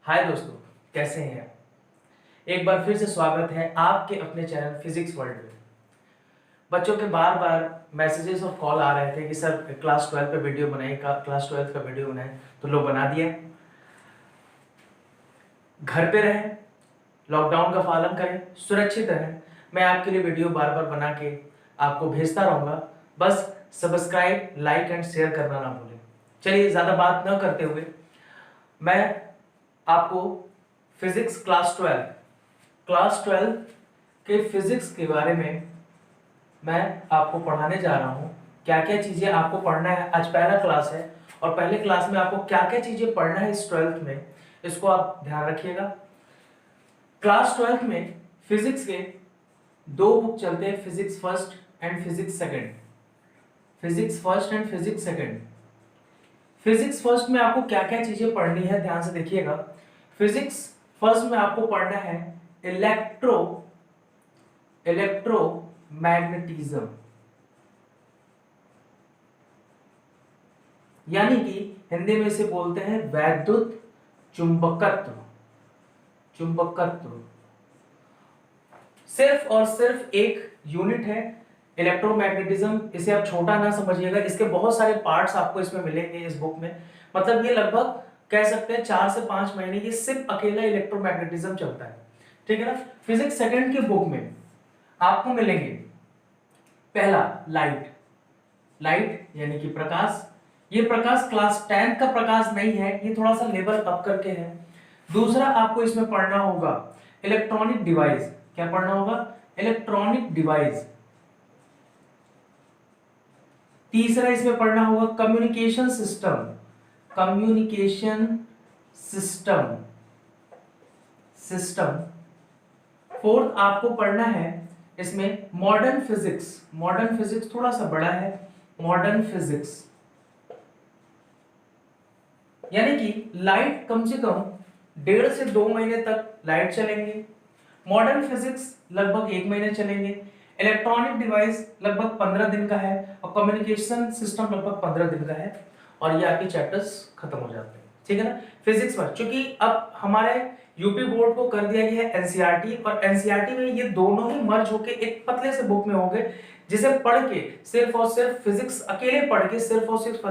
हाय दोस्तों, कैसे हैं आप? एक बार फिर से स्वागत है आपके अपने चैनल फिजिक्स वर्ल्ड में। बच्चों के बार बार मैसेजेस और कॉल आ रहे थे कि सर क्लास 12 पे वीडियो बनाए, क्लास 12 का वीडियो बनाए, तो लोग बना दिया। घर पे रहें, लॉकडाउन का पालन करें, सुरक्षित रहें। मैं आपके लिए वीडियो बार बार बना के आपको भेजता रहूंगा। बस सब्सक्राइब, लाइक एंड शेयर करना ना भूलें। चलिए ज़्यादा बात न करते हुए मैं आपको फिजिक्स क्लास 12 के फिजिक्स के बारे में मैं आपको पढ़ाने जा रहा हूँ। क्या क्या चीजें आपको पढ़ना है, आज पहला क्लास है और पहले क्लास में आपको क्या क्या चीजें पढ़ना है इस 12th में, इसको आप ध्यान रखिएगा। क्लास 12th में फिजिक्स के दो बुक चलते हैं, physics first and physics second. Physics first में आपको क्या क्या चीजें पढ़नी है, ध्यान से देखिएगा। फिजिक्स फर्स्ट में आपको पढ़ना है इलेक्ट्रोमैग्नेटिज्म, यानी कि हिंदी में इसे बोलते हैं वैद्युत चुंबकत्व। सिर्फ और सिर्फ एक यूनिट है इलेक्ट्रोमैग्नेटिज्म। इसे आप छोटा ना समझिएगा, इसके बहुत सारे पार्ट्स आपको इसमें मिलेंगे इस बुक में। मतलब ये लगभग कह सकते हैं 4 से 5 महीने ये सिर्फ अकेला इलेक्ट्रोमैग्नेटिज्म चलता है, ठीक है ना। फिजिक्स सेकंड की बुक में आपको मिलेंगे पहला लाइट यानी कि प्रकाश। ये प्रकाश क्लास 10 का प्रकाश नहीं है, ये थोड़ा सा लेवल अप करके है। दूसरा आपको इसमें पढ़ना होगा इलेक्ट्रॉनिक डिवाइस। क्या पढ़ना होगा? Electronic device. तीसरा इसमें पढ़ना होगा कम्युनिकेशन सिस्टम। फोर्थ आपको पढ़ना है इसमें मॉडर्न फिजिक्स थोड़ा सा बड़ा है, मॉडर्न फिजिक्स यानी कि लाइट कम से कम 1.5 से 2 महीने तक लाइट चलेंगे। मॉडर्न फिजिक्स लगभग 1 महीने चलेंगे। इलेक्ट्रॉनिक डिवाइस लगभग 15 दिन का है और कम्युनिकेशन सिस्टम लगभग 15 दिन का है और ये आपके चैप्टर्स खत्म हो जाते हैं, ठीक है ना। फिजिक्स पर चूंकि अब हमारे यूपी बोर्ड को कर दिया गया है एनसीईआरटी, और एनसीईआरटी में ये दोनों ही मर्ज होके एक पतले से बुक में होंगे, जिसे पढ़ के सिर्फ और सिर्फ फिजिक्स अकेले पढ़ के सिर्फ और सिर्फ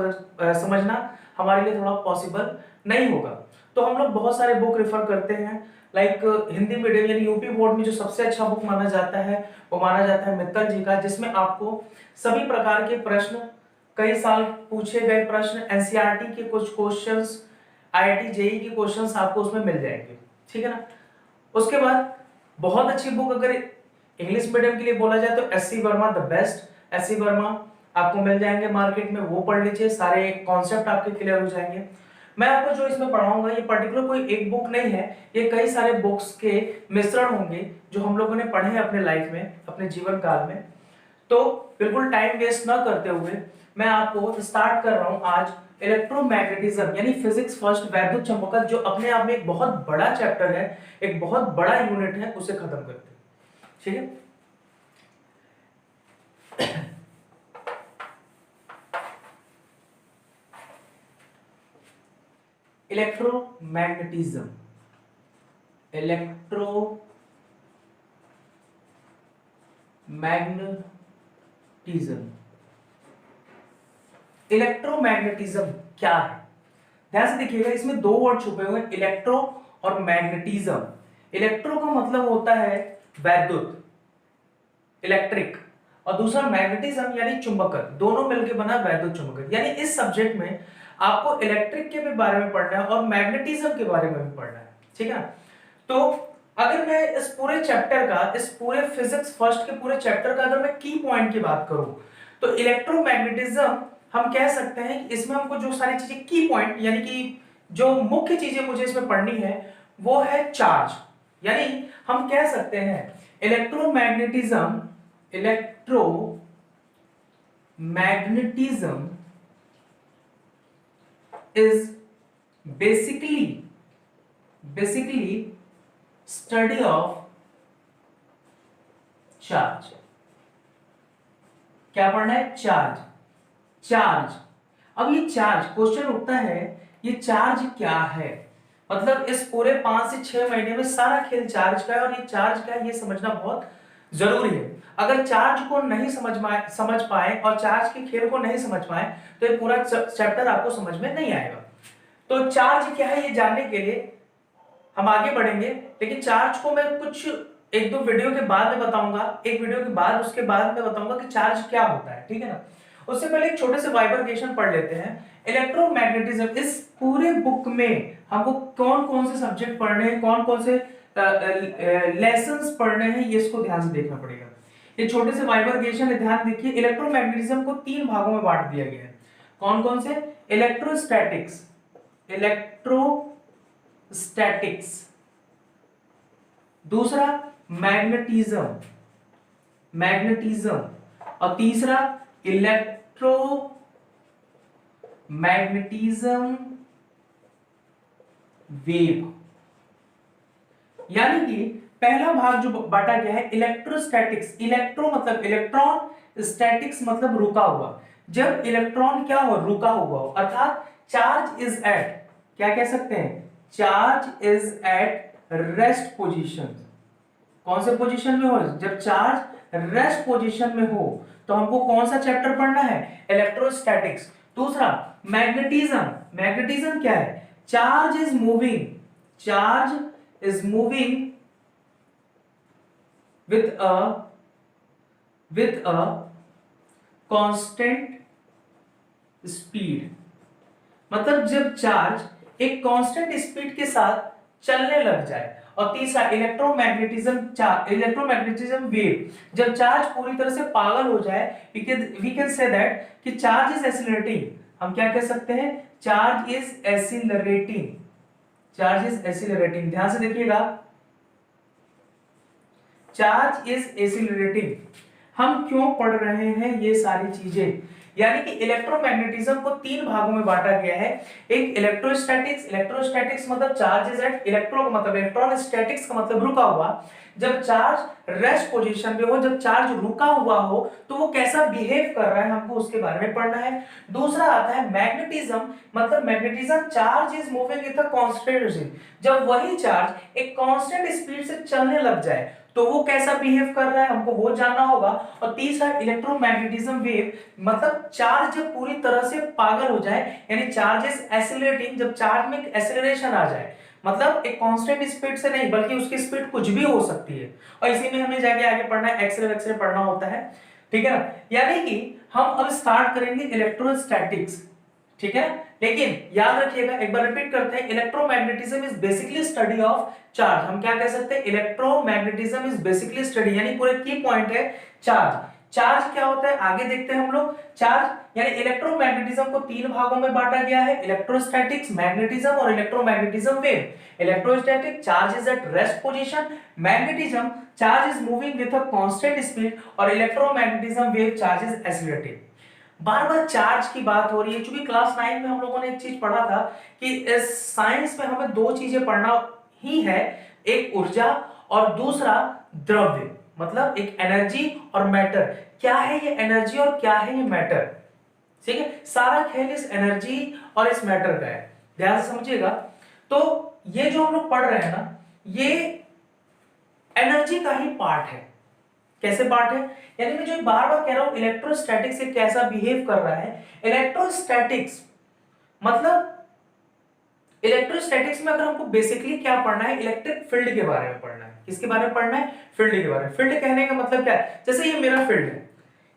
समझना हमारे लिए थोड़ा पॉसिबल नहीं होगा। तो हम लोग बहुत सारे बुक रेफर करते हैं, लाइक हिंदी मीडियम यानी यूपी बोर्ड में जो सबसे अच्छा बुक माना जाता है वो माना जाता है मित्तल जी का, जिसमें आपको सभी प्रकार के प्रश्न, कई साल पूछे गए प्रश्न, एनसीईआरटी के कुछ क्वेश्चंस, आईआईटी जेईई के क्वेश्चंस आपको उसमें मिल जाएंगे, ठीक है ना। उसके बाद बहुत अच्छी बुक अगर इंग्लिश मीडियम के लिए बोला जाए तो SC Verma the best. SC Verma आपको मिल जाएंगे मार्केट में, वो पढ़ लीजिए, सारे कॉन्सेप्ट आपके क्लियर हो जाएंगे। मैं आपको जो इसमें पढ़ाऊंगा ये पर्टिकुलर कोई एक बुक नहीं है, ये कई सारे बुक्स के मिश्रण होंगे जो हम लोगों ने पढ़े हैं अपने लाइफ में, अपने जीवन काल में। तो बिल्कुल टाइम वेस्ट ना करते हुए मैं आपको स्टार्ट कर रहा हूं आज इलेक्ट्रोमैग्नेटिज्म यानी फिजिक्स फर्स्ट, वैद्युत चुंबकत्व, जो अपने आप में एक बहुत बड़ा चैप्टर है, एक बहुत बड़ा यूनिट है, उसे खत्म करते हैं, ठीक है। इलेक्ट्रोमैग्नेटिज्म क्या है? ध्यान से देखिएगा, इसमें दो वर्ड छुपे हुए हैं, इलेक्ट्रो और मैग्नेटिज्म। इलेक्ट्रो का मतलब होता है वैद्युत, इलेक्ट्रिक, और दूसरा मैग्नेटिज्म यानी चुंबकत्व, दोनों मिलकर बना वैद्युत चुंबकत्व। यानी इस सब्जेक्ट में आपको इलेक्ट्रिक के भी बारे में पढ़ना है और मैग्नेटिज्म के बारे में भी पढ़ना है, ठीक है। तो अगर मैं इस पूरे चैप्टर का, इस पूरे फिजिक्स फर्स्ट के पूरे चैप्टर का अगर मैं की पॉइंट की बात करूं तो इलेक्ट्रोमैग्नेटिज्म हम कह सकते हैं कि इसमें हमको जो सारी चीजें की पॉइंट यानी कि जो मुख्य चीजें मुझे इसमें पढ़नी है वो है चार्ज। यानी हम कह सकते हैं electromagnetism is basically study of charge। क्या पढ़ना है? चार्ज। अब ये चार्ज क्वेश्चन उठता है, ये चार्ज क्या है? मतलब इस पूरे 5 से 6 महीने में सारा खेल चार्ज का है, और ये चार्ज का है ये समझना बहुत जरूरी है। अगर चार्ज को नहीं समझ पाए और चार्ज के खेल को नहीं समझ पाए तो ये पूरा चैप्टर आपको समझ में नहीं आएगा। तो चार्ज क्या है ये जानने के लिए हम आगे बढ़ेंगे, लेकिन चार्ज को मैं कुछ एक दो वीडियो के बाद में बताऊंगा, एक वीडियो के बाद उसके बाद में बताऊंगा कि चार्ज क्या होता है, ठीक है ना। उससे पहले एक छोटे से वाइब्रेशन पढ़ लेते हैं। इलेक्ट्रोमैग्नेटिज्म, इस पूरे बुक में हमको कौन कौन से सब्जेक्ट पढ़ने हैं, कौन कौन से लेसन्स पढ़ने हैं, ये इसको ध्यान से देखना पड़ेगा। ये छोटे से वाइब्रेशन है, ध्यान देखिए। इलेक्ट्रोमैग्नेटिज्म को 3 भागों में बांट दिया गया है। कौन कौन से? इलेक्ट्रोस्टैटिक्स, इलेक्ट्रोस्टैटिक्स, दूसरा मैग्नेटिज्म, मैग्नेटिज्म, और तीसरा इलेक्ट्रोमैग्नेटिज्म वेव। यानी कि पहला भाग जो बांटा गया है इलेक्ट्रोस्टैटिक्स, इलेक्ट्रो मतलब इलेक्ट्रॉन, स्टैटिक्स मतलब रुका हुआ। जब इलेक्ट्रॉन क्या हो? रुका हुआ हो, अर्थात चार्ज इज एट, क्या कह सकते हैं? Charge is at rest position. कौन से पोजीशन में हो? जब चार्ज रेस्ट पोजीशन में हो तो हमको कौन सा चैप्टर पढ़ना है? इलेक्ट्रोस्टैटिक्स। दूसरा मैग्नेटिज्म, मैग्नेटिज्म क्या है? Charge is moving, charge is moving with a constant speed। मतलब जब चार्ज एक कांस्टेंट स्पीड के साथ चलने लग जाए। और तीसरा इलेक्ट्रोमैग्नेटिज्म, इलेक्ट्रोमैग्नेटिज्म वेव, जब चार्ज पूरी तरह से पागल हो जाए, वी कैन से दैट कि चार्ज इज एक्सीलरेटिंग। हम क्या कह सकते हैं? Charge is accelerating, charge is accelerating. ध्यान से देखिएगा, चार्ज इज एक्सीलरेटिंग। हम क्यों पढ़ रहे हैं ये सारी चीजें? यानी कि इलेक्ट्रोमैग्नेटिज्म को 3 भागों में बांटा गया है। एक इलेक्ट्रोस्टैटिक्स, इलेक्ट्रोस्टैटिक्स मतलब चार्ज इज एट, इलेक्ट्रो का मतलब इलेक्ट्रॉन, स्टैटिक्स का मतलब रुका हुआ। जब चार्ज रेस्ट पोजीशन पे हो, जब चार्ज रुका हुआ हो तो वो कैसा बिहेव कर रहा है, हमको उसके बारे में पढ़ना है। दूसरा आता है मैग्नेटिज्म, मतलब magnetism charge is moving with a constant speed. जब वही चार्ज एक कांस्टेंट स्पीड से चलने लग जाए तो वो कैसा बिहेव कर रहा है, हमको वो जानना होगा। और तीसरा इलेक्ट्रोमैग्नेटिज्म वेव, मतलब चार्ज जब पूरी तरह से पागल हो जाए, यानी चार्ज इज एक्सीलरेटिंग, जब चार्ज में एक्सीलरेशन आ जाए, मतलब एक कांस्टेंट स्पीड से नहीं बल्कि उसकी स्पीड कुछ भी हो सकती है। और इसी में हमें जाके आगे पढ़ना है, एक्सरे एक्सरे पढ़ना होता है, ठीक है ना। यानी कि हम अब स्टार्ट करेंगे इलेक्ट्रोस्टैटिक्स, ठीक है। लेकिन याद रखिएगा, एक बार रिपीट करते हैं, electromagnetism is basically study of charge. हम क्या कह सकते हैं? इलेक्ट्रोमैग्नेटिज्म इज बेसिकली स्टडी, यानी पूरे की पॉइंट है चार्ज। चार्ज क्या होता है आगे देखते हैं हम लोग। चार्ज यानी इलेक्ट्रोमैग्नेटिज्म को 3 भागों में बांटा गया है, इलेक्ट्रोस्टैटिक्स, मैग्नेटिज्म और electromagnetism wave. Electrostatic charge is at rest position, magnetism charge is moving with a constant speed, और electromagnetism wave charge is accelerating. बार बार चार्ज की बात हो रही है, क्योंकि क्लास 9 में हम लोगों ने एक चीज पढ़ा था कि इस साइंस में हमें 2 चीजें पढ़ना ही है, एक ऊर्जा और दूसरा द्रव्य, मतलब एक एनर्जी और मैटर। क्या है ये एनर्जी और क्या है ये मैटर? ठीक है, सारा खेल इस एनर्जी और इस मैटर का है, ध्यान से समझिएगा। तो ये जो हम लोग पढ़ रहे हैं ना, ये एनर्जी का ही पार्ट है। कैसे पार्ट है? यानी मैं जो बार बार कह रहा हूं इलेक्ट्रोस्टैटिक्स से कैसा बिहेव कर रहा है। इलेक्ट्रोस्टैटिक्स मतलब इलेक्ट्रोस्टैटिक्स में अगर हमको बेसिकली क्या पढ़ना है, इलेक्ट्रिक फील्ड के बारे में पढ़ना है। किसके बारे में पढ़ना है? फील्ड के बारे में। फील्ड कहने का मतलब क्या है? जैसे ये मेरा फील्ड है,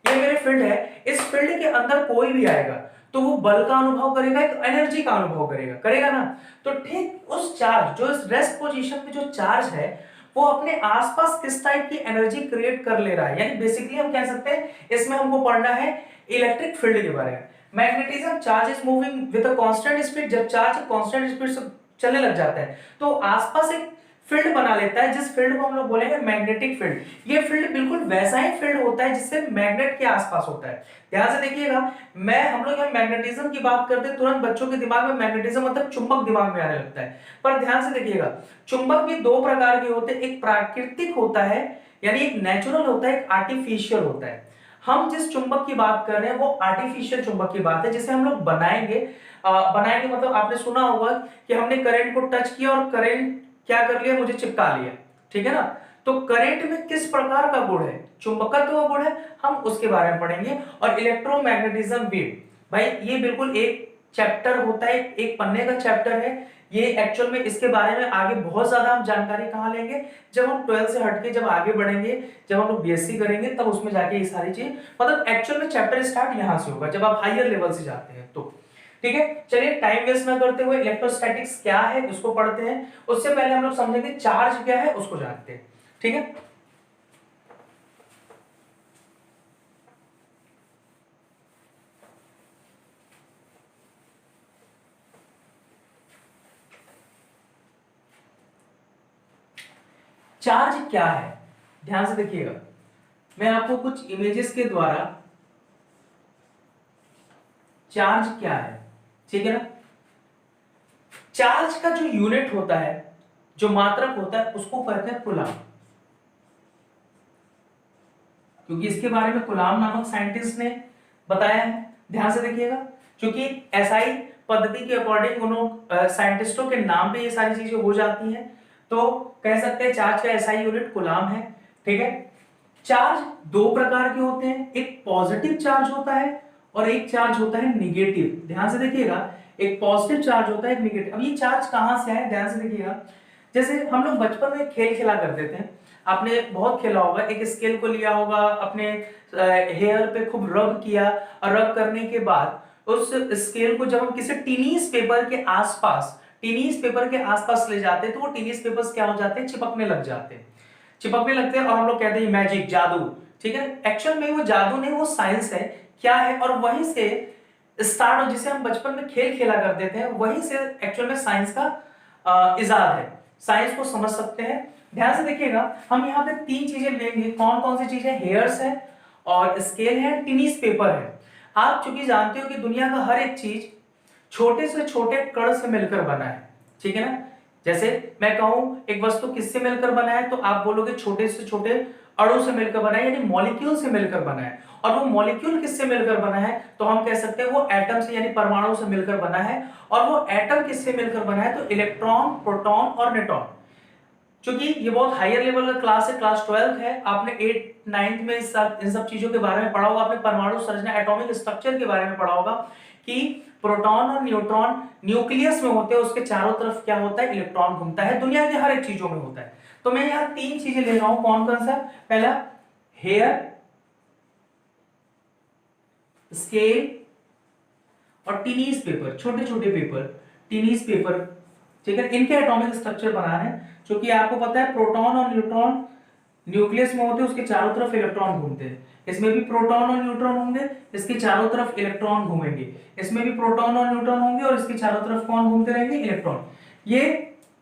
ये मेरे फील्ड है, इस फील्ड के अंदर कोई भी आएगा तो वो बल का अनुभव करेगा, एक एनर्जी का अनुभव करेगा, करेगा ना। तो ठीक उस चार्ज जो इस रेस्ट पोजीशन पे जो चार्ज है वो अपने आसपास किस टाइप की एनर्जी क्रिएट कर ले रहा है, यानी बेसिकली हम कह सकते हैं इसमें हमको पढ़ना है इलेक्ट्रिक फील्ड के बारे में। Magnetism charge is moving with a constant speed, जब चार्ज कांस्टेंट स्पीड से चलने लग जाता है तो आसपास एक फील्ड बना लेता है, जिस फील्ड को हम लोग बोलेंगे मैग्नेटिक फील्ड। ये फील्ड बिल्कुल वैसा ही फील्ड होता है जिससे मैग्नेट के आसपास होता है। ध्यान से देखिएगा, हम लोग यहाँ मैग्नेटिज्म की बात करते हैं, तुरंत बच्चों के दिमाग में मैग्नेटिज्म मतलब चुंबक दिमाग में आने लगता है। पर ध्यान से देखिएगा, चुंबक भी 2 प्रकार के होते हैं, एक प्राकृतिक होता है यानी एक नेचुरल होता है, एक आर्टिफिशियल होता है। हम जिस चुंबक की बात कर रहे हैं वो आर्टिफिशियल चुंबक की बात है, जिसे हम लोग बनाएंगे। बनाएंगे मतलब आपने सुना होगा कि हमने करंट को टच किया और करंट क्या कर लिया, मुझे चिपका लिया, ठीक है ना। तो करंट में किस प्रकार का गुण है, चुंबकत्व गुण है, हम उसके बारे में पढ़ेंगे। और इलेक्ट्रोमैग्नेटिज्म वेव, भाई ये बिल्कुल एक चैप्टर होता है, एक पन्ने का चैप्टर है ये। एक्चुअल में इसके बारे में आगे बहुत ज्यादा हम जानकारी कहाँ लेंगे, जब हम 12 से हटके जब आगे बढ़ेंगे, जब हम लोग बीएससी करेंगे, तब उसमें जाके ये सारी चीज, मतलब एक्चुअल में चैप्टर स्टार्ट यहां से होगा जब आप हायर लेवल से जाते हैं तो। ठीक है, चलिए टाइम वेस्ट ना करते हुए इलेक्ट्रोस्टैटिक्स क्या है उसको पढ़ते हैं। उससे पहले हम लोग समझेंगे चार्ज क्या है, उसको जानते हैं। ठीक है, चार्ज क्या है, ध्यान से देखिएगा। मैं आपको कुछ इमेजेस के द्वारा चार्ज क्या है, ठीक है ना। चार्ज का जो यूनिट होता है, जो मात्रक होता है, उसको कहते हैं कूलाम, क्योंकि इसके बारे में कूलाम नामक साइंटिस्ट ने बताया है। ध्यान से देखिएगा, क्योंकि एसआई पद्धति के अकॉर्डिंग उन साइंटिस्टों के नाम पे ये सारी चीजें हो जाती हैं, तो कह सकते हैं चार्ज का एसआई यूनिट कूलाम है। ठीक है, चार्ज दो प्रकार के होते हैं, एक पॉजिटिव चार्ज होता है और एक चार्ज होता है निगेटिव। ध्यान से देखिएगा, एक पॉजिटिव चार्ज होता है, एक निगेटिव। अब ये चार्ज कहां से है, ध्यान से देखिएगा। जैसे हम लोग बचपन में खेल खेला करते थे, आपने बहुत खेला होगा, एक स्केल को लिया होगा, अपने हेयर पे खूब रब किया, और रब करने के बाद उस स्केल को जब हम किसी टीनीस पेपर के आसपास, टीनीस पेपर के आसपास ले जाते हैं, तो वो टीनीस पेपर्स क्या हो जाते हैं, चिपकने लग जाते हैं, चिपकने लगते हैं, और हम लोग कहते हैं मैजिक, जादू। ठीक है, एक्चुअल में वो जादू नहीं, वो साइंस है, क्या है, और वहीं से स्टार्ट हो, जिसे हम बचपन में खेल खेला करते थे, वहीं से एक्चुअल में साइंस का इजाद है, साइंस को समझ सकते हैं। ध्यान से देखिएगा, हम यहाँ पे तीन चीजें लेंगे, कौन कौन सी चीजें, हेयर्स है और स्केल है, टिनीस पेपर है। आप चूंकि जानते हो कि दुनिया का हर एक चीज छोटे से छोटे कण से मिलकर बना है, ठीक है ना। जैसे मैं कहूं एक वस्तु किससे मिलकर बना है, तो आप बोलोगे छोटे से छोटे अणु से मिलकर बना है, यानी मॉलिक्यूल से मिलकर बना है। और वो मॉलिक्यूल किससे मिलकर बना है, तो हम कह सकते हैं वो एटम से, यानी परमाणु से मिलकर बना है। और वो एटम किससे मिलकर बना है, तो इलेक्ट्रॉन, प्रोटॉन और न्यूट्रॉन। क्योंकि ये बहुत हायर लेवल का क्लास है, क्लास 12 है, आपने 8 9th में इन सब चीजों के बारे में पढ़ा होगा, आपने परमाणु संरचना, एटॉमिक स्ट्रक्चर के बारे में पढ़ा होगा कि प्रोटॉन और न्यूट्रॉन न्यूक्लियस में होते हैं, उसके चारों तरफ क्या होता है, इलेक्ट्रॉन घूमता है, दुनिया की हर एक चीजों में होता है। तो मैं यहाँ तीन चीजें ले रहा हूं, कौन कौन सा, पहला हेयर, स्केल और टीनीस पेपर, छोटे छोटे पेपर, टीनीस पेपर, ठीक है। इनके एटॉमिक स्ट्रक्चर बना है, क्योंकि आपको पता है प्रोटॉन और न्यूट्रॉन न्यूक्लियस में होते हैं, उसके चारों तरफ इलेक्ट्रॉन घूमते हैं। इसमें भी प्रोटॉन और न्यूट्रॉन होंगे, इसके चारों तरफ इलेक्ट्रॉन घूमेंगे। इसमें भी प्रोटॉन और न्यूट्रॉन होंगे और इसके चारों तरफ कौन घूमते रहेंगे, इलेक्ट्रॉन। ये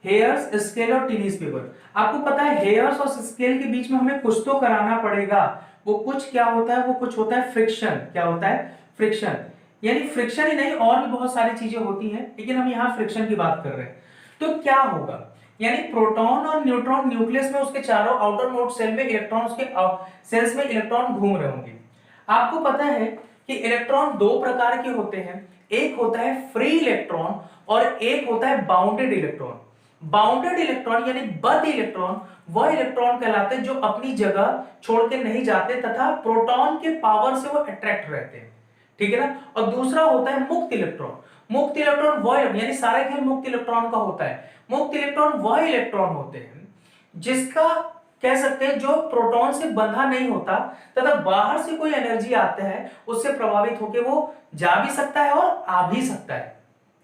हेयर्स, स्केल और टीनीस पेपर। आपको पता है हेयर्स और स्केल के बीच में हमें कुछ तो कराना पड़ेगा, वो कुछ क्या होता है, वो कुछ होता है फ्रिक्शन। क्या होता है, फ्रिक्शन। यानी फ्रिक्शन ही नहीं, और भी बहुत सारी चीजें होती हैं, लेकिन हम यहाँ फ्रिक्शन की बात कर रहे हैं। तो क्या होगा, यानी प्रोटॉन और न्यूट्रॉन न्यूक्लियस में, उसके चारों आउटर मोस्ट सेल में इलेक्ट्रॉन, उसके सेल्स में इलेक्ट्रॉन घूम रहे होंगे। आपको पता है कि इलेक्ट्रॉन दो प्रकार के होते हैं, एक होता है फ्री इलेक्ट्रॉन और एक होता है बाउंडेड इलेक्ट्रॉन। बाउंडेड इलेक्ट्रॉन यानी बद्ध इलेक्ट्रॉन वह इलेक्ट्रॉन कहलाते हैं जो अपनी जगह छोड़ के नहीं जाते तथा प्रोटॉन के पावर से वो अट्रैक्ट रहते हैं, ठीक है ना। और दूसरा होता है मुक्त इलेक्ट्रॉन। मुक्त इलेक्ट्रॉन वह, यानी सारा खेल मुक्त इलेक्ट्रॉन का होता है। मुक्त इलेक्ट्रॉन वह इलेक्ट्रॉन होते हैं जिसका कह सकते हैं जो प्रोटॉन से बंधा नहीं होता तथा बाहर से कोई एनर्जी आता है उससे प्रभावित होकर वो जा भी सकता है और आ भी सकता है।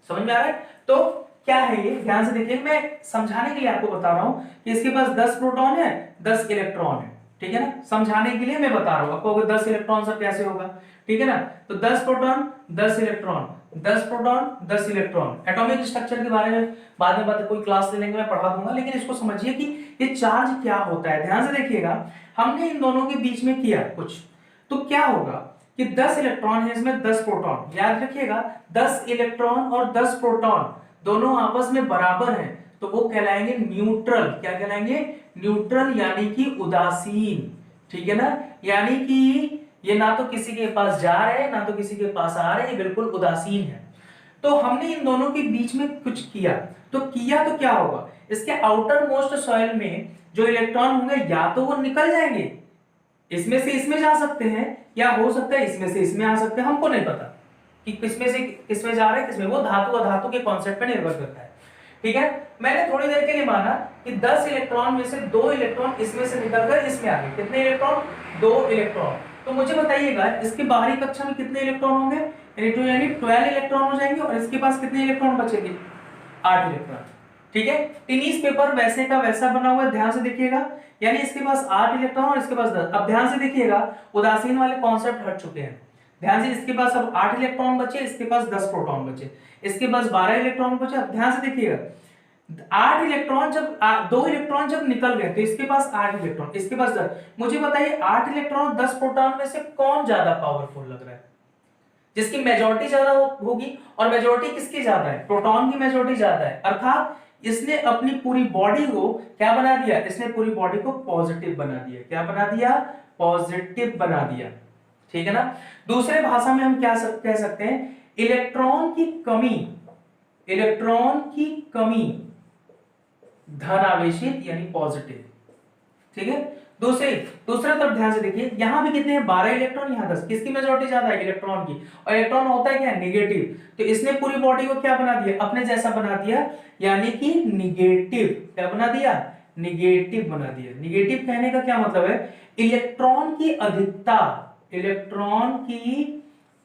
समझ में आ रहा है, तो क्या है ये, ध्यान से देखिए, मैं समझाने के लिए आपको बता रहा हूं कि इसके पास 10 प्रोटॉन है, 10 इलेक्ट्रॉन है, ठीक है ना। समझाने के लिए मैं बता रहा हूं आपको, 10 इलेक्ट्रॉन सब कैसे होगा, ठीक है ना। तो 10 proton 10 electron, 10 proton 10 electron. Atomic structure के बारे में बाद में बात, कोई क्लास ले लेंगे, मैं पढ़ा दूंगा, लेकिन इसको समझिए कि ये चार्ज क्या होता है। ध्यान से देखिएगा, हमने इन दोनों के बीच में किया कुछ, तो क्या होगा कि 10 इलेक्ट्रॉन है, इसमें 10 प्रोटॉन। याद रखिएगा 10 इलेक्ट्रॉन और 10 प्रोटॉन दोनों आपस में बराबर हैं, तो वो कहलाएंगे न्यूट्रल। क्या कहलाएंगे, न्यूट्रल, यानी कि उदासीन, ठीक है ना। यानी कि ये ना तो किसी के पास जा रहे हैं ना तो किसी के पास आ रहे हैं, ये बिल्कुल उदासीन है। तो हमने इन दोनों के बीच में कुछ किया, तो क्या होगा, इसके आउटर मोस्ट सॉइल में जो इलेक्ट्रॉन होंगे या तो वो निकल जाएंगे, इसमें से इसमें जा सकते हैं, या हो सकता है इसमें से इसमें आ सकते हैं, हमको नहीं पता कि किसमें से किसमें जा रहे हैं किसमें, वो धातु अधातु के कॉन्सेप्ट पे निर्भर करता है। ठीक है, मैंने थोड़ी देर के लिए माना कि 10 इलेक्ट्रॉन में से 2 इलेक्ट्रॉन इसमें से निकलकर इसमें आ गए। कितने इलेक्ट्रॉन? 2 इलेक्ट्रॉन। तो मुझे बताइएगा इसके बाहरी कक्षा में कितने इलेक्ट्रॉन होंगे, यानी 12 इलेक्ट्रॉन हो जाएंगे, और इसके पास कितने इलेक्ट्रॉन बचेंगे? 8 इलेक्ट्रॉन। ठीक है, टेनिस पेपर वैसे का वैसा बना हुआ है, ध्यान से देखिएगा, यानी इसके पास 8 इलेक्ट्रॉन और इसके पास 10। अब ध्यान से देखिएगा, उदासीन वाले कॉन्सेप्ट हट चुके हैं। ध्यान से, इसके पास अब 8 इलेक्ट्रॉन बचे, इसके पास 10 प्रोटॉन बचे, इसके पास 12 इलेक्ट्रॉन बचे। अब ध्यान से देखिएगा, 8 इलेक्ट्रॉन जब 2 इलेक्ट्रॉन जब निकल गए तो इसके पास 8 इलेक्ट्रॉन, इसके पास 10। मुझे बताइए 8 इलेक्ट्रॉन 10 प्रोटॉन में से कौन ज्यादा पावरफुल लग रहा है? जिसकी मेजॉरिटी ज्यादा होगी, और मेजॉरिटी किसकी ज्यादा है? प्रोटॉन की मेजॉरिटी ज्यादा है, अर्थात इसने अपनी पूरी बॉडी को क्या बना दिया? इसने पूरी बॉडी को पॉजिटिव बना दिया। क्या बना दिया? पॉजिटिव बना दिया। ठीक है ना। दूसरे भाषा में हम क्या कह सकते हैं, इलेक्ट्रॉन की कमी धन आवेशित यानी पॉजिटिव। ठीक है, दूसरा तरफ ध्यान से देखिए, यहां भी कितने हैं? 12 इलेक्ट्रॉन, यहां 10। किसकी मेजॉरिटी ज्यादा है? इलेक्ट्रॉन की। और इलेक्ट्रॉन होता है क्या? नेगेटिव। तो इसने पूरी बॉडी को क्या बना दिया? अपने जैसा बना दिया, यानी कि निगेटिव। क्या बना दिया? निगेटिव बना दिया। निगेटिव कहने का क्या मतलब है? इलेक्ट्रॉन की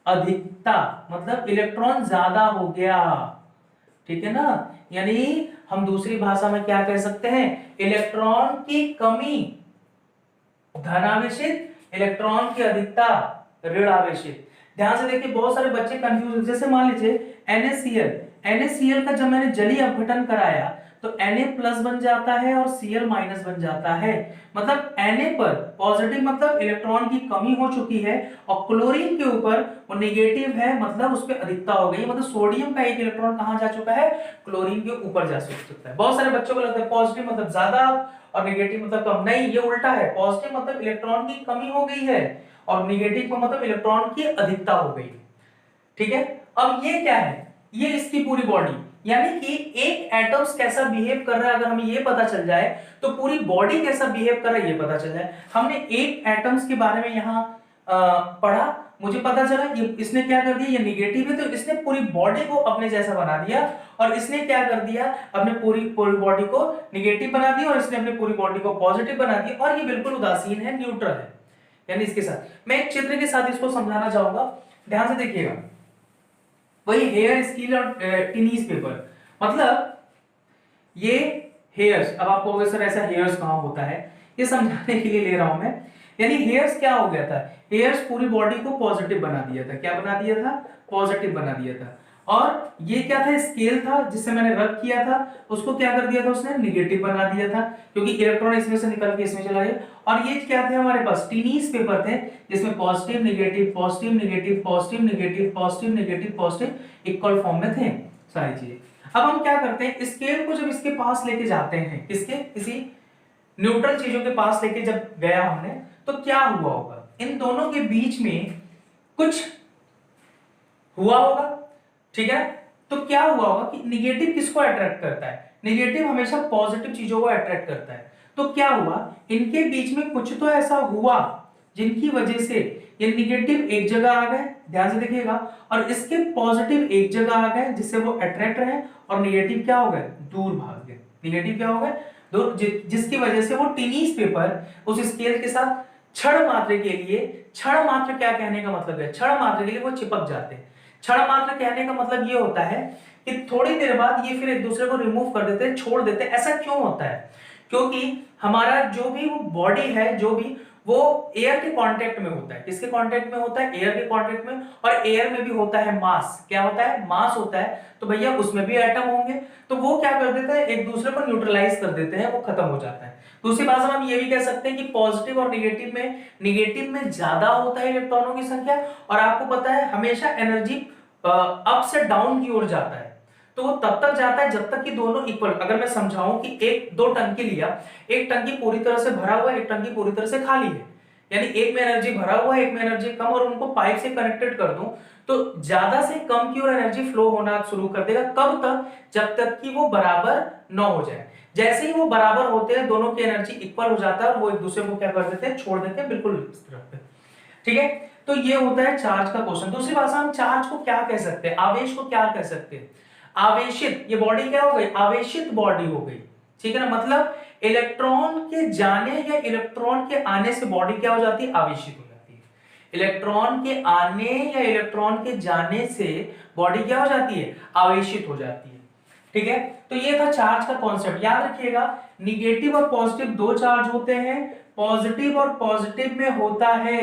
अधिकता मतलब इलेक्ट्रॉन ज्यादा हो गया। ठीक है ना, यानी हम दूसरी भाषा में क्या कह सकते हैं, इलेक्ट्रॉन की कमी धनावेशित, इलेक्ट्रॉन की अधिकता ऋण आवेशित। ध्यान से देखिए, बहुत सारे बच्चे कंफ्यूज, जैसे मान लीजिए NaCl का जब मैंने जलीय अपघटन कराया तो Na प्लस बन जाता है और Cl माइनस बन जाता है। मतलब Na पर पॉजिटिव मतलब इलेक्ट्रॉन की कमी हो चुकी है, और क्लोरीन के ऊपर वो नेगेटिव है, मतलब उस पर अधिकता हो गई। मतलब सोडियम का एक इलेक्ट्रॉन कहां जा चुका है? क्लोरीन के ऊपर जा सकता है। बहुत सारे बच्चों को लगता है पॉजिटिव मतलब ज्यादा और नेगेटिव मतलब कम। नहीं, ये उल्टा है। पॉजिटिव मतलब इलेक्ट्रॉन की कमी हो गई है, और नेगेटिव का मतलब इलेक्ट्रॉन की अधिकता हो गई। ठीक है, अब ये क्या है? ये इसकी पूरी बॉडी, यानी कि एक एटम्स कैसा बिहेव कर रहा है, अगर हमें ये पता चल जाए तो पूरी बॉडी कैसा बिहेव कर रहा है ये पता चल जाए। हमने एक एटम्स के बारे में यहां पढ़ा, मुझे पता चला ये इसने क्या कर दिया, ये निगेटिव है, तो इसने पूरी बॉडी को अपने जैसा बना दिया। और इसने क्या कर दिया, अपने पूरी बॉडी को निगेटिव बना दिया, और इसने अपनी पूरी बॉडी को पॉजिटिव बना दिया। और ये बिल्कुल उदासीन है, न्यूट्रल है। यानी इसके साथ मैं एक चित्र के साथ इसको समझाना चाहूंगा, ध्यान से देखिएगा। वही हेयर स्किल और टेनिस पेपर, मतलब ये हेयर्स, अब आप कहोगे सर ऐसा हेयर्स कहां होता है, ये समझाने के लिए ले रहा हूं मैं। यानी हेयर्स क्या हो गया था, हेयर्स पूरी बॉडी को पॉजिटिव बना दिया था। क्या बना दिया था? पॉजिटिव बना दिया था। और ये क्या था? स्केल था जिससे मैंने रब किया था, उसको क्या कर दिया था उसने? निगेटिव बना दिया था, क्योंकि इलेक्ट्रॉन इसमें से निकल के इसमें चला गया। और ये क्या थे हमारे पास? टेनिस पेपर थे, जिसमें positive negative positive negative positive negative positive negative positive equal form में थे सारी चीजें। अब हम क्या करते हैं, स्केल को जब इसके पास लेके जाते हैं, किसी न्यूट्रल चीजों के पास लेके जब गया हमने, तो क्या हुआ होगा? इन दोनों के बीच में कुछ हुआ होगा। ठीक है, तो क्या हुआ होगा कि निगेटिव किसको अट्रैक्ट करता है? निगेटिव हमेशा पॉजिटिव चीजों को अट्रैक्ट करता है। तो क्या हुआ, इनके बीच में कुछ तो ऐसा हुआ जिनकी वजह से ये निगेटिव एक जगह आ गए, ध्यान से देखिएगा, और इसके पॉजिटिव एक जगह आ गए, जिससे वो अट्रैक्ट रहे, और निगेटिव क्या हो गए? दूर भाग गए। निगेटिव क्या हो गए? दूर, जिसकी वजह से वो टेनिस पेपर उस स्केल के साथ क्षण मात्र के लिए, क्षण मात्र क्या कहने का मतलब है? क्षण मात्र के लिए वो चिपक जाते हैं। क्षण मात्र कहने का मतलब ये होता है कि थोड़ी देर बाद ये फिर एक दूसरे को रिमूव कर देते हैं, छोड़ देते हैं। ऐसा क्यों होता है? क्योंकि हमारा जो भी वो बॉडी है, जो भी वो एयर के कांटेक्ट में होता है। किसके कांटेक्ट में होता है? एयर के कांटेक्ट में। और एयर में भी होता है मास। क्या होता है? मास होता है। तो भैया उसमें भी एटम होंगे, तो वो क्या कर देते हैं? एक दूसरे को न्यूट्रलाइज कर देते हैं, वो खत्म हो जाता है। दूसरी भाषा में हम ये भी कह सकते हैं कि पॉजिटिव और निगेटिव में ज्यादा होता है इलेक्ट्रॉनों की संख्या, और आपको पता है हमेशा एनर्जी अप से डाउन की ओर जाता है। तो वो तब तक जाता है जब तक कि दोनों इक्वल। अगर मैं समझाऊं कि दो टंकी लिया, एक टंकी पूरी तरह से भरा हुआ है, एक टंकी पूरी तरह से खाली है, यानी एक में एनर्जी भरा हुआ है, एक में एनर्जी कम, और उनको पाइप से कनेक्टेड कर दूं तो ज्यादा से कम की ओर एनर्जी फ्लो होना शुरू कर देगा। कब तक? जब तक कि वो बराबर न हो जाए। जैसे ही वो बराबर होते हैं, दोनों की एनर्जी इक्वल हो जाता है और वो एक दूसरे को क्या कर देते हैं, छोड़ देते हैं बिल्कुल इस तरफ पे। ठीक है, तो ये होता है चार्ज का क्वेश्चन। दूसरी भाषा हम चार्ज को क्या कह सकते हैं, आवेश को क्या कह सकते हैं? आवेशित, ये बॉडी क्या हो गई, आवेशित बॉडी हो गई। ठीक है ना, मतलब इलेक्ट्रॉन के जाने या इलेक्ट्रॉन के आने से बॉडी क्या हो जाती है, आवेशित हो जाती है। इलेक्ट्रॉन के आने या इलेक्ट्रॉन के जाने से बॉडी क्या हो जाती है, आवेशित हो जाती है। ठीक है, तो ये था चार्ज का कॉन्सेप्ट। याद रखिएगा, निगेटिव और पॉजिटिव दो चार्ज होते हैं। पॉजिटिव और पॉजिटिव में होता है,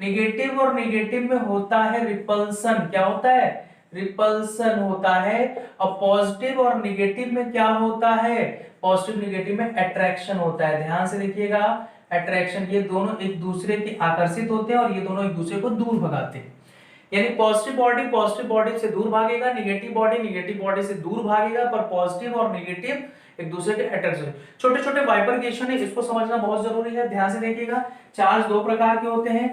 निगेटिव और निगेटिव में होता है रिपल्सन। क्या होता है, रिपल्सन होता है। और पॉजिटिव और निगेटिव में क्या होता है, पॉजिटिव निगेटिव में अट्रैक्शन होता है। ध्यान से देखिएगा, अट्रैक्शन, ये दोनों एक दूसरे के आकर्षित होते हैं और ये दोनों एक दूसरे को दूर भगाते हैं। यानी पॉजिटिव बॉडी से दूर भागेगा, निगेटिव बॉडी से दूर भागेगा, पर पॉजिटिव और निगेटिव एक दूसरे के अट्रैक्शन। छोटे छोटे वाइब्रेशन है, इसको समझना बहुत जरूरी है। ध्यान से देखिएगा, चार्ज दो प्रकार के होते हैं,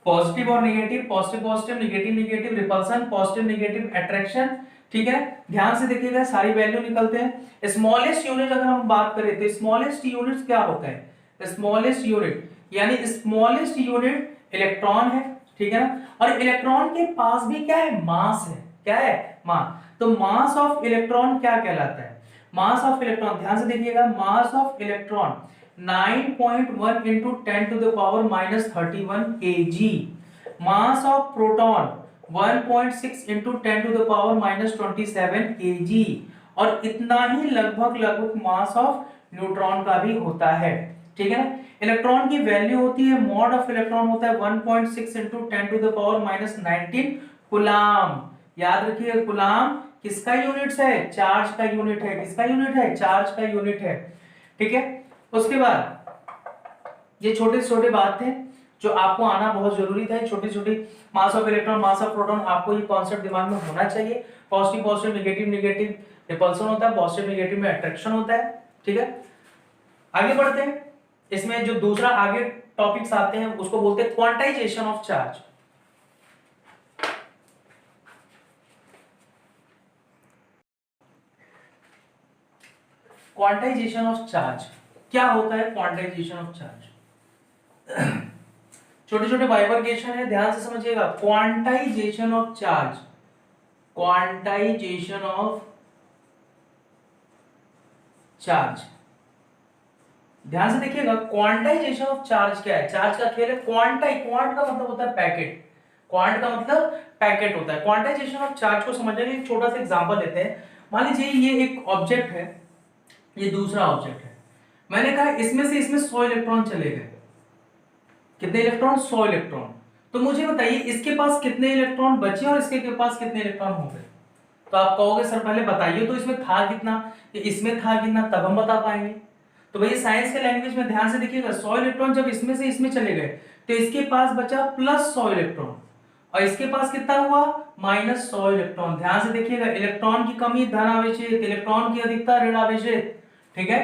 पॉजिटिव और negative, positive negative negative repulsion, positive negative attraction. ठीक है, ध्यान से देखिएगा, सारी वैल्यू निकलते हैं। स्मॉलेस्ट यूनिट अगर हम बात करें तो स्मॉलेस्ट यूनिट क्या होता है, स्मॉलेस्ट यूनिट यानी स्मॉलेस्ट यूनिट इलेक्ट्रॉन है। ठीक है ना, और इलेक्ट्रॉन के पास भी क्या है, मास है। क्या है, मास। तो मास ऑफ इलेक्ट्रॉन क्या कहलाता है, मास ऑफ इलेक्ट्रॉन, ध्यान से देखिएगा, mass of electron 9.1 into 10 to the power minus 31 kg। Mass of proton 1.6 into 10 to the power minus 27 kg। और इतना ही लगभग मास ऑफ न्यूट्रॉन का भी होता है। ठीक है ना, इलेक्ट्रॉन की वैल्यू होती है, मॉड ऑफ इलेक्ट्रॉन होता है 1.6 into 10 to the power minus 19 coulomb. याद रखिए, कूलाम किसका यूनिट है, चार्ज का यूनिट है। किसका यूनिट है, चार्ज का यूनिट है। ठीक है, उसके बाद ये छोटे छोटे बात थे जो आपको आना बहुत जरूरी था। छोटी छोटी mass of electron, mass of proton, आपको ये कॉन्सेप्ट दिमाग में होना चाहिए। पॉजिटिव निगेटिव निगेटिव रिपल्सन होता है, पॉजिटिव निगेटिव में अट्रैक्शन होता है। ठीक है, आगे बढ़ते हैं। इसमें जो दूसरा आगे टॉपिक्स आते हैं उसको बोलते हैं quantization of charge. Quantization of charge क्या होता है, क्वांटाइजेशन ऑफ चार्ज छोटे छोटे बाइफरकेशन है, ध्यान से समझिएगा। Quantization of charge, quantization of charge, ध्यान से देखिएगा, क्वांटाइजेशन ऑफ चार्ज क्या है, चार्ज का खेल है। क्वांट का मतलब होता है पैकेट, क्वांट का मतलब पैकेट होता है। क्वांटाइजेशन ऑफ चार्ज को समझने के लिए छोटा सा एग्जांपल लेते हैं। मान लीजिए ये एक ऑब्जेक्ट है, ये दूसरा ऑब्जेक्ट है। मैंने कहा इसमें से इसमें 100 इलेक्ट्रॉन चले गए। कितने इलेक्ट्रॉन, 100 इलेक्ट्रॉन। तो मुझे बताइए इसके पास कितने इलेक्ट्रॉन बचे और इसके पास कितने इलेक्ट्रॉन हो गए। तो आप कहोगे सर पहले बताइए तो इसमें था कितना, इसमें था कितना, तब हम बता पाएंगे। तो भैया साइंस के लैंग्वेज में ध्यान से देखिएगा, 100 इलेक्ट्रॉन जब इसमें से इसमें चले गए तो इसके पास बचा प्लस 100 इलेक्ट्रॉन और इसके पास कितना हुआ, माइनस 100 इलेक्ट्रॉन। ध्यान से देखिएगा, इलेक्ट्रॉन की कमी धन आवेशित, इलेक्ट्रॉन की अधिकता ऋण आवेशित। ठीक है,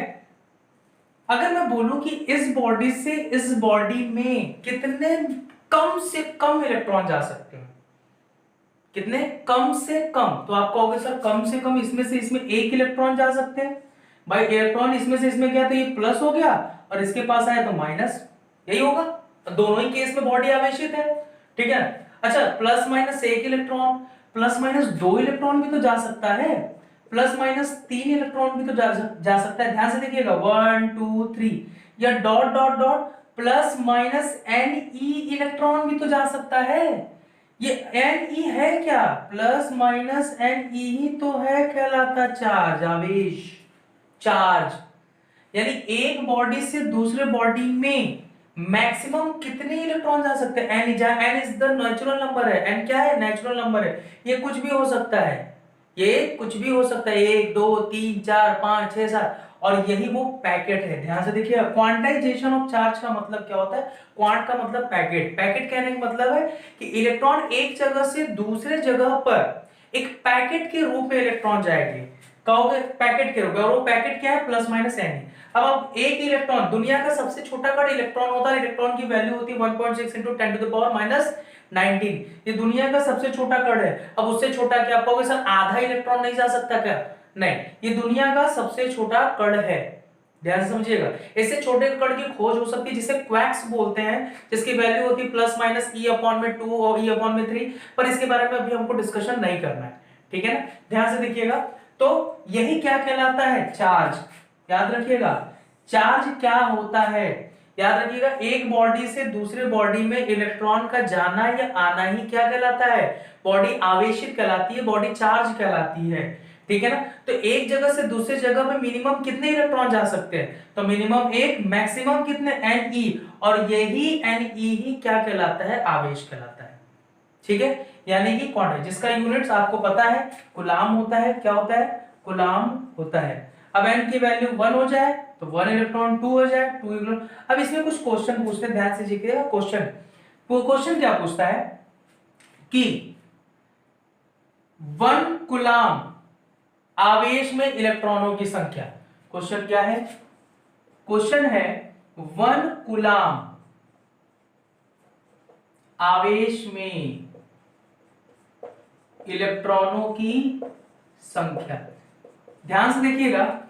अगर मैं बोलूं कि इस बॉडी से इस बॉडी में कितने कम से कम इलेक्ट्रॉन जा सकते हैं, कितने कम से कम, तो आप कहोगे सर कम से कम इसमें से इसमें 1 इलेक्ट्रॉन जा सकते हैं। भाई इलेक्ट्रॉन इसमें से इसमें गया तो ये प्लस हो गया और इसके पास आया तो माइनस, यही होगा। तो दोनों ही केस में बॉडी आवेशित है। ठीक है, अच्छा plus minus 1 electron, plus minus 2 electron भी तो जा सकता है, प्लस माइनस 3 इलेक्ट्रॉन भी तो जा सकता है। ध्यान से देखिएगा 1 2 3 या dot dot dot plus minus Ne electron भी तो जा सकता है। ये Ne है क्या, प्लस माइनस Ne ही तो है कहलाता चार्ज, आवेश, चार्ज। यानी एक बॉडी से दूसरे बॉडी में मैक्सिमम कितने इलेक्ट्रॉन जा सकते हैं, n is the natural number है। n क्या है, नेचुरल नंबर है। ये कुछ भी हो सकता है, ये कुछ भी हो सकता है, 1 2 3 4 5 6 7, और यही वो पैकेट है। ध्यान से देखिए, क्वांटाइजेशन ऑफ चार्ज का मतलब क्या होता है, क्वांट का मतलब पैकेट, पैकेट कहने का मतलब है कि इलेक्ट्रॉन एक जगह से दूसरे जगह पर एक पैकेट के रूप में इलेक्ट्रॉन जाएंगे। कहोगे पैकेट के रूप में, और वो पैकेट क्या है, प्लस माइनस एन। अब एक इलेक्ट्रॉन, दुनिया का सबसे छोटा कण इलेक्ट्रॉन होता है, इलेक्ट्रॉन की वैल्यू होती है 1.6 × 10⁻⁻19। ये दुनिया का सबसे छोटा कण है। अब उससे छोटा क्या, आप कहोगे सर आधा इलेक्ट्रॉन नहीं जा सकता क्या? नहीं, ये दुनिया का सबसे छोटा कण है, ध्यान से समझिएगा। इससे छोटे कण की खोज हो सकती है जिसे क्वार्क्स बोलते हैं, जिसकी वैल्यू होती है +-E/2 और E/3, पर इसके बारे में अभी हमको डिस्कशन नहीं करना है, ठीक है ना, ध्यान से देखिएगा। तो यही क्या कहलाता है, चार्ज। याद रखिएगा, चार्ज क्या होता है, याद रखिएगा, एक बॉडी से दूसरे बॉडी में इलेक्ट्रॉन का जाना या आना ही क्या कहलाता है, बॉडी आवेशित कहलाती है, बॉडी चार्ज कहलाती है, ठीक है ना। तो एक जगह से दूसरी जगह में मिनिमम कितने इलेक्ट्रॉन जा सकते हैं, तो मिनिमम एक, मैक्सिमम कितने, Ne, और यही Ne ही क्या कहलाता है, आवेश कहलाता है, ठीक है, यानी कि क्वांटम, जिसका यूनिट्स आपको पता है कूलाम होता है, क्या होता है, कूलाम होता है। अब n की वैल्यू 1 हो जाए तो 1 इलेक्ट्रॉन, 2 हो जाए 2 इलेक्ट्रॉन। अब इसमें कुछ क्वेश्चन पूछते हैं, ध्यान से देखिएगा। क्वेश्चन क्या पूछता है कि 1 कूलाम आवेश में इलेक्ट्रॉनों की संख्या, क्वेश्चन क्या है, क्वेश्चन है 1 कूलाम आवेश में इलेक्ट्रॉनों की संख्या। ध्यान से देखिएगा,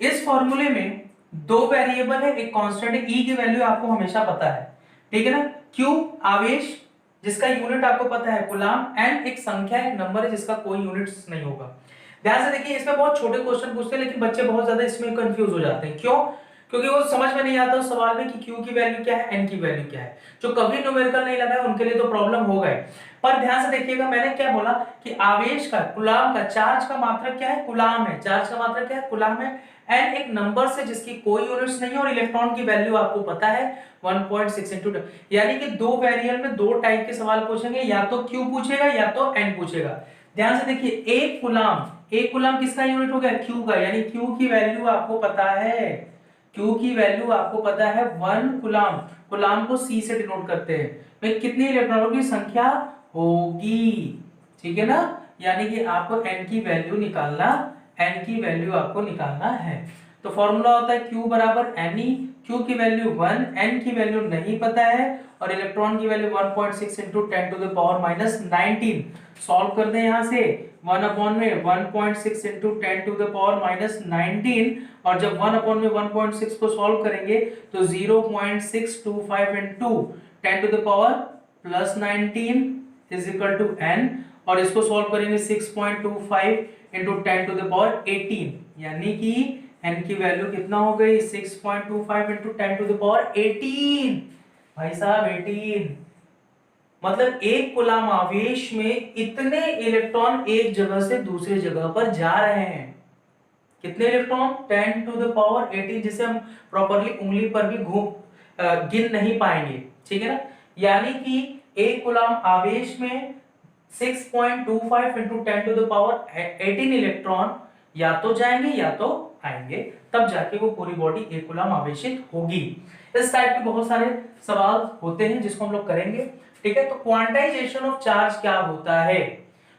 इस फॉर्मूले में दो वेरिएबल है, एक कांस्टेंट है, E की वैल्यू आपको हमेशा पता है, ठीक है ना, Q आवेश जिसका यूनिट आपको पता है कूलाम, N एक संख्या, एक नंबर है जिसका कोई यूनिट्स नहीं होगा। ध्यान से देखिए, इसमें बहुत छोटे क्वेश्चन पूछते हैं लेकिन बच्चे बहुत ज्यादा इसमें कंफ्यूज हो जाते हैं। क्यों? क्योंकि वो समझ में नहीं आता उस सवाल में कि Q की वैल्यू क्या है, N की वैल्यू क्या है। जो कभी न्यूमेरिकल नहीं लगाए उनके लिए तो प्रॉब्लम होगा ही। पर ध्यान से देखिएगा, मैंने क्या बोला कि आवेश का, कूलाम का, चार्ज का मात्रक क्या है, कूलाम है, चार्ज का मात्रक क्या है, कूलाम है। N एक नंबर से जिसकी कोई यूनिट्स नहीं है, और इलेक्ट्रॉन की वैल्यू आपको पता है 1.6 × 10। यानी कि दो वेरिएबल में दो टाइप के सवाल पूछेंगे, या तो Q पूछेगा या तो N पूछेगा। ध्यान से देखिए, एक कूलाम किसका यूनिट हो गया, Q का, यानी Q की वैल्यू आपको पता है, Q की वैल्यू आपको पता है 1 कूलाम। कूलाम को C से डिनोट करते हैं, में कितनी इलेक्ट्रॉनों की संख्या होगी, ठीक है ना, यानी कि आपको N की वैल्यू निकालना, N की वैल्यू आपको निकालना है। तो फॉर्मूला होता है Q बराबर Ne, Q की वैल्यू 1, N की वैल्यू नहीं पता है, और इलेक्ट्रॉन की वैल्यू 1.6 × 10⁻⁻19। सॉल्व कर दें यहां से, 1/1.6 × 10⁻⁻19, और जब 1/1.6 को सॉल्व करेंगे तो 0.625 × 10⁻⁻19 इज इक्वल टू n, और इसको सॉल्व करेंगे 6.25 × 10⁻18, यानी कि n की वैल्यू कितना हो गई, 6.25 × 10⁻18, भाई साहब 18। मतलब एक कूलाम आवेश में इतने इलेक्ट्रॉन एक जगह से दूसरे जगह पर जा रहे हैं। कितने इलेक्ट्रॉन, 10⁻18, जिसे हम प्रॉपर्ली उंगली पर भी गिन नहीं पाएंगे, ठीक है ना। यानी कि एक कूलाम आवेश में 6.25 × 10⁻18 इलेक्ट्रॉन या तो जाएंगे या तो आएंगे, तब जाके वो पूरी बॉडी एक कूलाम आवेशित होगी। इस टाइप के बहुत सारे सवाल होते हैं जिसको हम लोग करेंगे, ठीक है। तो क्वांटाइजेशन ऑफ चार्ज क्या होता है,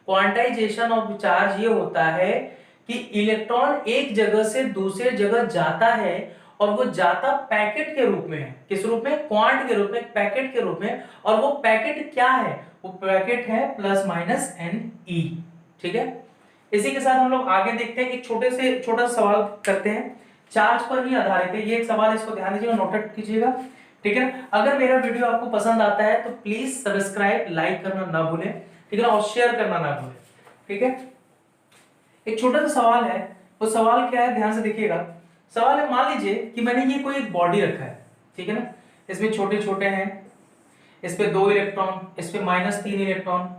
क्वांटाइजेशन ऑफ चार्ज ये होता है कि इलेक्ट्रॉन एक जगह से दूसरे जगह जाता है, और वो जाता पैकेट के रूप में है, किस रूप में, क्वांट के रूप में, पैकेट के रूप में, और वो पैकेट क्या है, वो पैकेट है ±Ne, ठीक है। इसी के साथ हम लोग आगे देखते हैं, एक छोटा सवाल करते हैं, चार्ज पर ही आधारित है ये एक सवाल, इसको ध्यान दीजिएगा, नोट कीजिएगा, ठीक है। अगर मेरा वीडियो आपको पसंद आता है तो प्लीज सब्सक्राइब, लाइक करना ना भूलें, ठीक है, और शेयर करना ना भूलें, ठीक है। एक छोटा सा सवाल है, वो सवाल क्या है, ध्यान से देखिएगा। सवाल है, मान लीजिए कि मैंने ये कोई एक बॉडी रखा है, ठीक है ना, इसमें छोटे छोटे हैं, इस पे 2 इलेक्ट्रॉन, इस पे -3 इलेक्ट्रॉन,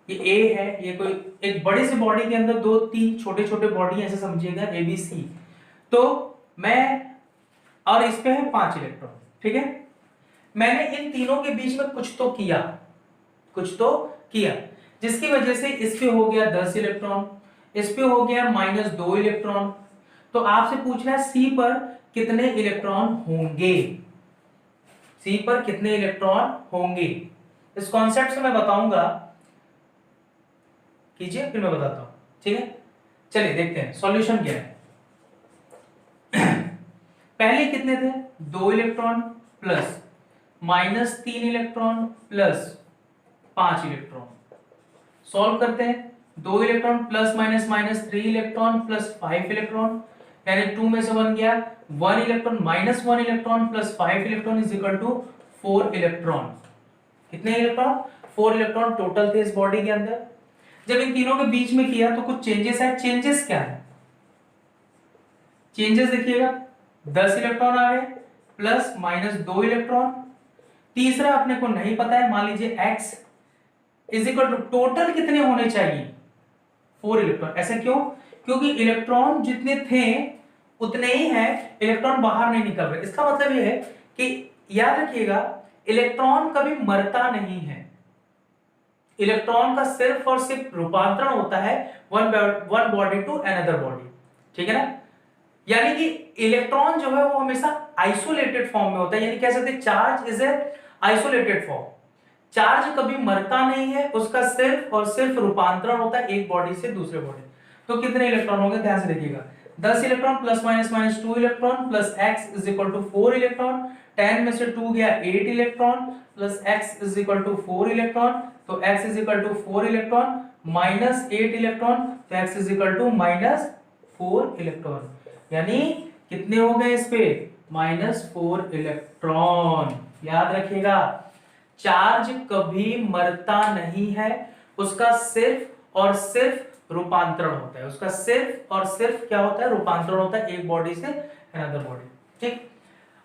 ये A है, ये कोई एक बड़ी सी बॉडी के अंदर 2-3 छोटे छोटे बॉडी ऐसे समझिएगा, ABC। तो मैं, और इस पे है 5 इलेक्ट्रॉन, ठीक है। मैंने इन तीनों के बीच में कुछ तो किया, जिसकी वजह से इस पे हो गया 10 इलेक्ट्रॉन, इस पे हो गया -2 इलेक्ट्रॉन। तो आपसे पूछना है C पर कितने इलेक्ट्रॉन होंगे, C पर कितने इलेक्ट्रॉन होंगे। इस कॉन्सेप्ट से मैं बताऊंगा, कीजिए फिर मैं बताता हूं, ठीक है। चलिए देखते हैं सॉल्यूशन क्या है। पहले कितने थे, 2 electron plus minus 3 electron plus 5 electron. Solve करते हैं, 2 electron plus minus minus 3 electron plus 5 electron, यानी 2 में से 1 गया, 1 electron minus 1 electron plus 5 electron is equal to 4 electron. कितने इलेक्ट्रॉन, 4 इलेक्ट्रॉन टोटल थे इस बॉडी के अंदर। जब इन तीनों के बीच में किया तो कुछ चेंजेस है। चेंजेस क्या है, चेंजेस देखिएगा, 10 इलेक्ट्रॉन आ गए प्लस माइनस 2 इलेक्ट्रॉन। तीसरा अपने को नहीं पता है, मान लीजिए x is equal to total कितने होने चाहिए, 4 इलेक्ट्रॉन। ऐसा क्यों, क्योंकि इलेक्ट्रॉन जितने थे उतने ही हैं, इलेक्ट्रॉन बाहर नहीं निकल रहे। इसका मतलब यह है कि याद रखिएगा, इलेक्ट्रॉन कभी मरता नहीं है। इलेक्ट्रॉन का सिर्फ और सिर्फ रूपांतरण होता है one body to another body, ठीक है ना। यानी कि इलेक्ट्रॉन जो है वो हमेशा आइसोलेटेड फॉर्म में होता है, यानी कह सकते हैं charge is a isolated form. Charge कभी मरता नहीं है, उसका सिर्फ और सिर्फ रूपांतरण होता है एक बॉडी से दूसरे बॉडी। तो कितने इलेक्ट्रॉन होंगे, ध्यान से देखिएगा, 10 electron plus minus minus 2 electron plus x is equal to 4 electron. 10 में से 2 गया 8 electron plus x is equal to 4 electron. तो x is equal to 4 electron minus 8 electron, तो x is equal to minus 4 electron. यानी कितने हो गए इस पे, माइनस 4 इलेक्ट्रॉन। याद रखिएगा, चार्ज कभी मरता नहीं है, उसका सिर्फ और सिर्फ रूपांतरण होता है। उसका सिर्फ और सिर्फ क्या होता है, रूपांतरण होता है एक बॉडी से अनदर बॉडी। ठीक,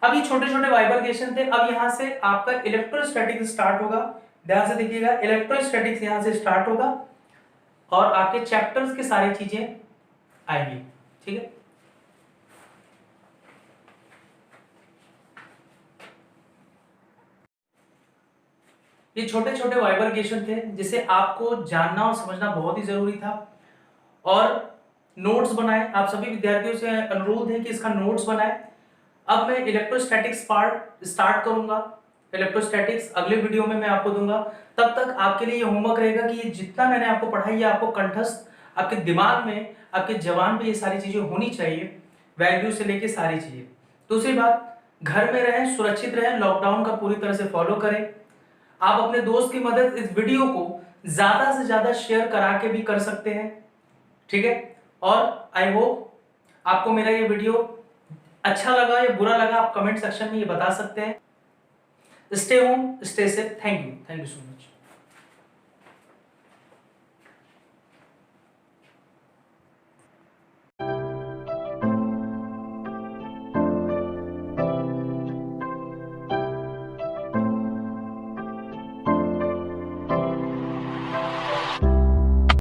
अब ये छोटे छोटे वाइब्रेशन थे। अब यहां से आपका इलेक्ट्रोस्टैटिक स्टार्ट होगा। ध्यान से देखिएगा, इलेक्ट्रोस्टैटिक्स यहां से स्टार्ट होगा और आपके चैप्टर्स की सारी चीजें आएंगी, ठीक है। ये छोटे छोटे वाइब्रेशन थे जिसे आपको जानना और समझना बहुत ही जरूरी था। और नोट्स बनाए, आप सभी विद्यार्थियों से अनुरोध है कि इसका नोट्स बनाए। अब मैं इलेक्ट्रोस्टैटिक्स पार्ट स्टार्ट करूंगा। इलेक्ट्रोस्टैटिक्स अगले वीडियो में मैं आपको दूंगा। तब तक आपके लिए ये होमवर्क रहेगा कि ये जितना मैंने आपको पढ़ाई है आपको कंठस्थ, आपके दिमाग में, आपके जबान पे ये सारी चीजें होनी चाहिए, वैल्यू से लेके सारी चीजें। दूसरी बात, घर में रहें, सुरक्षित रहें, लॉकडाउन का पूरी तरह से फॉलो करें। आप अपने दोस्त की मदद इस वीडियो को ज्यादा से ज्यादा शेयर करा के भी कर सकते हैं, ठीक है। और आई होप आपको मेरा ये वीडियो अच्छा लगा या बुरा लगा, आप कमेंट सेक्शन में ये बता सकते हैं। Stay home, stay safe. Thank you so much.